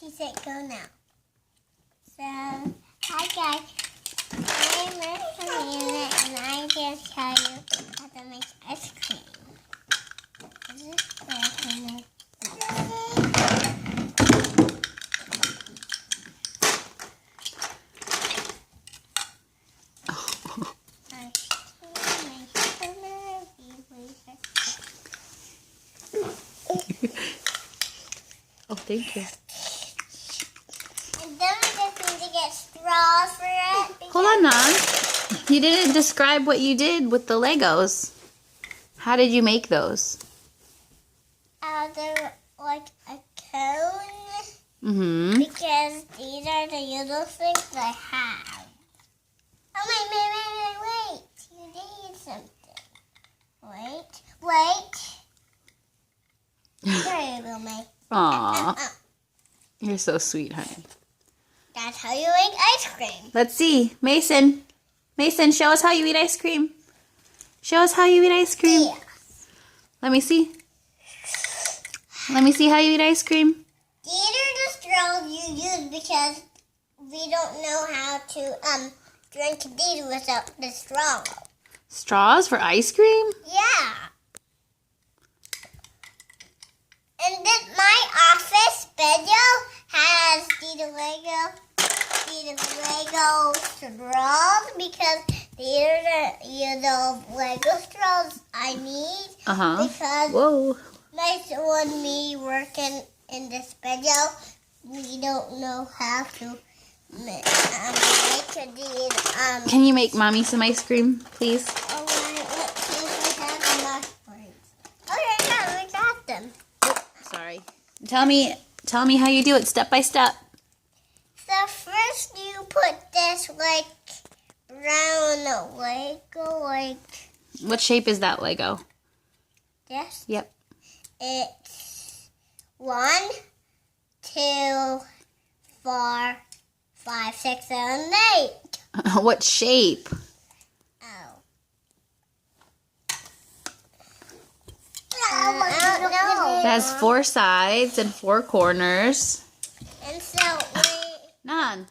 She said go now. So, hi guys. I'm Marcelina and I'm going to tell you how to make ice cream. Is this better? Oh, thank you. And then we just need to get straws for it. Hold on, Nan. You didn't describe what you did with the Legos. How did you make those? They're like a cone. Mm-hmm. Because these are the little things I have. Oh, wait. You need something. Wait. There you go, May. Aw. You're so sweet, honey. That's how you make ice cream. Let's see. Mason, show us how you eat ice cream. Show us how you eat ice cream. Yeah. Let me see. Let me see how you eat ice cream. These are the straws you use because we don't know how to drink these without the straw. Straws for ice cream? Yeah. And then my office video has these Lego straws because these are the Lego straws I need. Because Whoa. nice when me working in this video, we don't know how to make these. Can you make mommy some ice cream, please? Oh, wait, let's see if we have the mushrooms. Okay, yeah, we got them. Sorry. Tell me how you do it step by step. So first you put this like brown Lego like What shape is that Lego? this. Yep. It's 1, 2, 4, 5, 6, 7, 8. What shape? Oh. I don't know. It has 4 sides and 4 corners. And so Nan,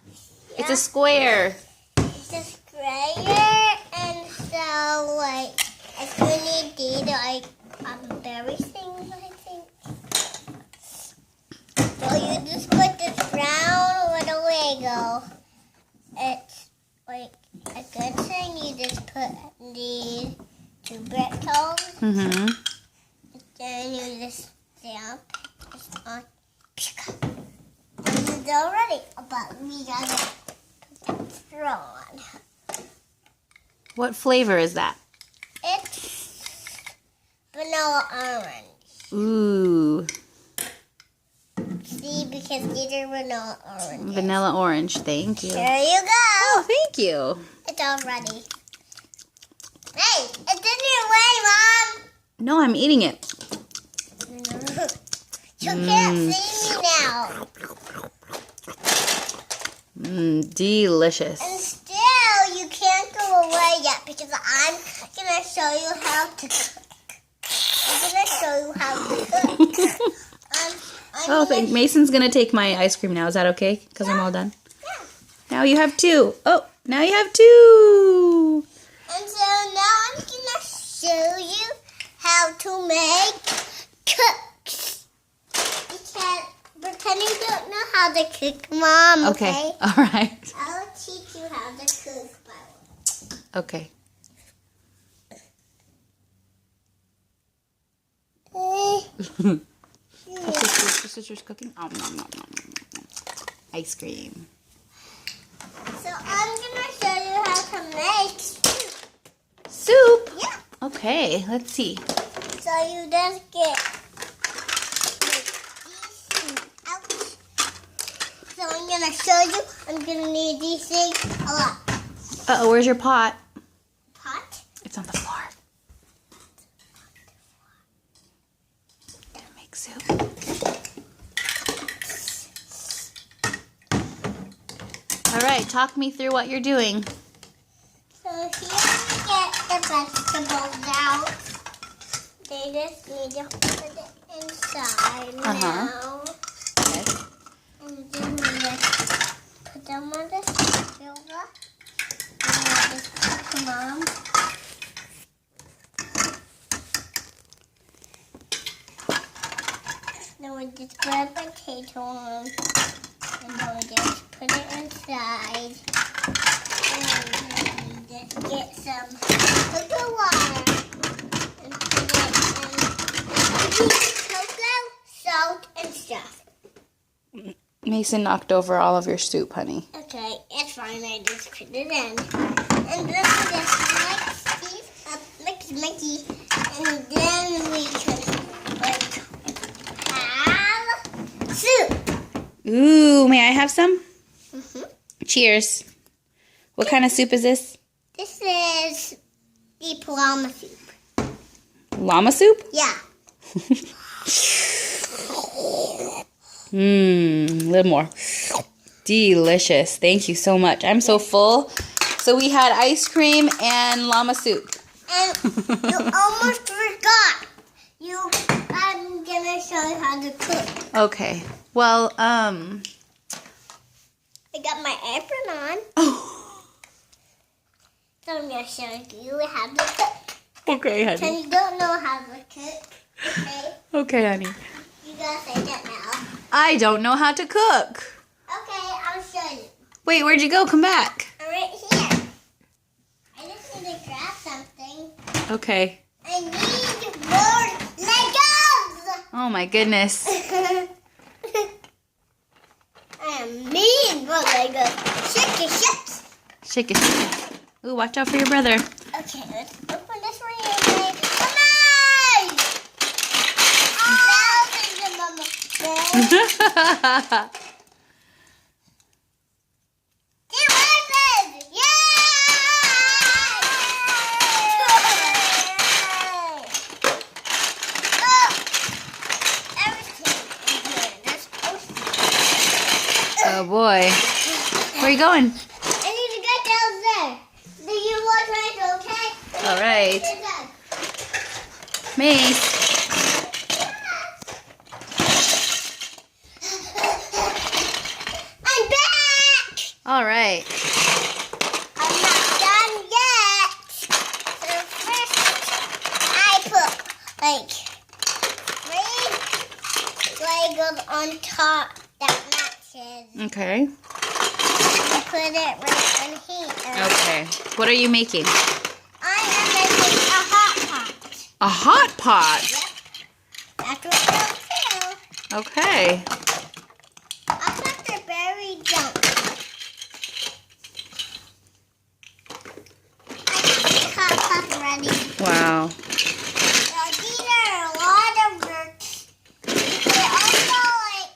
it's a square. it's a square, and so like I still need these like berry things, I think. So you just put this brown with a Lego. It's like a good thing you just put these 2 bristles, Mm-hmm. then you just stamp this on. And it's already, but we gotta put that straw on. What flavor is that? It's vanilla orange. Ooh, See, because these are vanilla orange. vanilla orange. Thank you. There you go. Oh, thank you. It's all ready. Hey, it's in your way, Mom. No, I'm eating it. You can't see me now. Delicious. And still, you can't go away yet because I'm going to show you how to cook. I'm going to show you how to cook. Oh, thank Mason's gonna take my ice cream now. Is that okay? Because I'm all done. Yeah. Now you have 2. Oh, now you have 2. And so now I'm going to show you how to make cooks. Because pretend you don't know how to cook, Mom, okay? All right. I'll teach you how to cook. Okay. Your sister's cooking. Oh, nom. Ice cream. So I'm going to show you how to make Soup. Yeah. Okay, let's see. So you just get these. Ouch. So I'm going to show you. I'm going to need these things a lot. Uh-oh, where's your pot? Pot. It's on the floor. Gonna make soup. All right, talk me through what you're doing. So here we get the vegetables out. They just need to put it inside now. Okay. And just put a potato on, and then we just put it inside. And then just get some cocoa water and put it in cocoa, salt, and stuff. Mason knocked over all of your soup, honey. Okay, it's fine. I just put it in. And then we just mix Mickey, and then we can have soup. Ooh, may I have some? Mm-hmm. Cheers. What kind of soup is this? This is the llama soup. Llama soup? Yeah. A little more. Delicious. Thank you so much. I'm so full. So we had ice cream and llama soup. And you almost forgot. I'm gonna show you how to cook. Okay. Well, I got my apron on. Oh. So I'm gonna show you how to cook. Okay, honey. And you don't know how to cook, okay? Okay, honey. You gotta say that now. I don't know how to cook. Okay, I'll show you. Wait, where'd you go? Come back. I'm right here. I just need to grab something. Okay. I need more Legos! Oh my goodness. I am mean for Legos. Shake it, shake. Shake it, shake it. Ooh, watch out for your brother. Okay, let's open this one here. Come on! Oh, thank you, Mama. Oh boy. Where are you going? I need to get down there. Do you want right, okay? All right. Mace. I'm back! All right. I'm not done yet. So first, I put like 3 Legos on top that matches. Okay. And put it right in here. Okay. What are you making? I am making a hot pot. A hot pot. Yep. That's what they'll feel. Okay. I'll put the berry junk. I got the hot pot ready. Wow. Now, these are a lot of work. They're also like,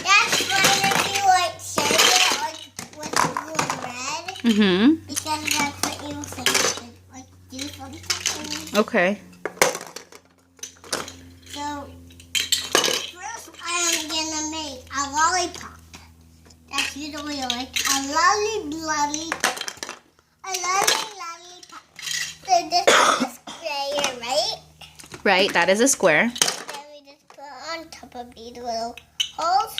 that's fine if you like shade it like with blue and red. Mm-hmm. Because that's what you think you should like do sometimes. Okay. So, first I am gonna make a lollipop. That's usually like a lollipop. A lollipop. So this is a square, right? Right, that is a square. Then we just put on top of these little holes.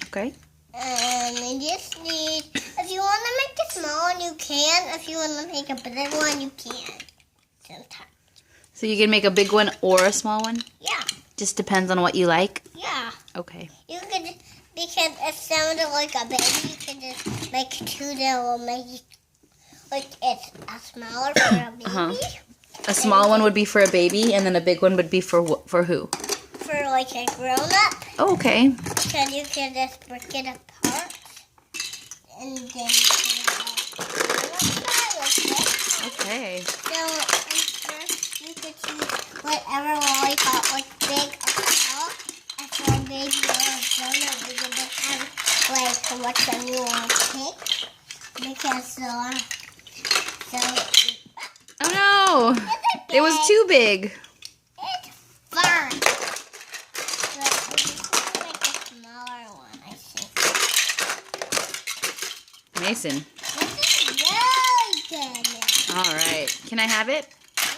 Okay. And we just need, if you want to make a small one, you can. If you want to make a big one, you can. Sometimes. So you can make a big one or a small one? Yeah. Just depends on what you like? Yeah. Okay. You could, because it sounded like a baby, you could just make 2 that will make it, like it's a smaller for a baby. Uh-huh. A small one would be for a baby, and then a big one would be for who? For like a grown-up. Oh, okay. Because you can just break it apart. And then you can Okay. So, and first you could choose whatever lollipop, like big or small. And for a baby or a grown-up, you can just have like whatever you want to pick. Because Oh no! It was too big. It's fun. But I'm just gonna make a smaller one, I think. Mason. This is really good now. All right. Can I have it?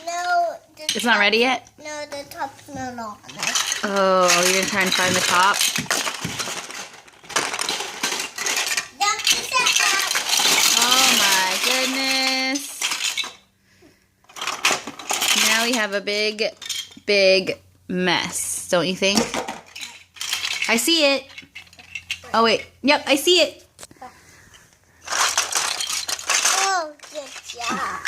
No, It's not ready yet? No, the top's not on. Oh, you're going to try and find the top? Oh my goodness. Now we have a big, big mess, don't you think? I see it. Oh, wait. Yep, I see it. Oh, good job.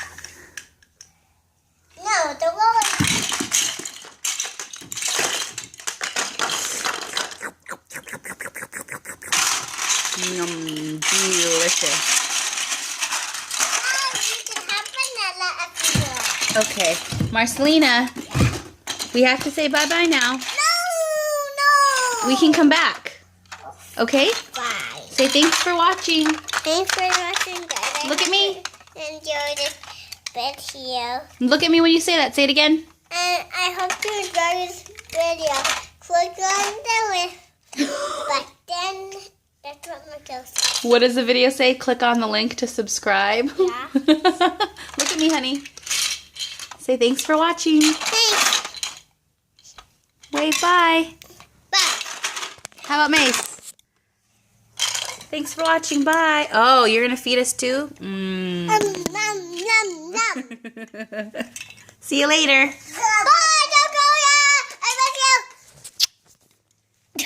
No, the roll. Delicious. You can have vanilla everywhere. Okay, Marcelina, we have to say bye-bye now. No. We can come back. Okay? Bye. Say thanks for watching. Thanks for watching, guys. Look at me. Enjoy this video. Look at me when you say that. Say it again. And I hope you enjoy this video. Click on the button. That's what my girl said. What does the video say? Click on the link to subscribe. Yeah. Look at me, honey. Say thanks for watching. Thanks. Wave bye. Bye. How about Mace? Thanks for watching. Bye. Oh, you're going to feed us too? Nom, nom, nom. See you later.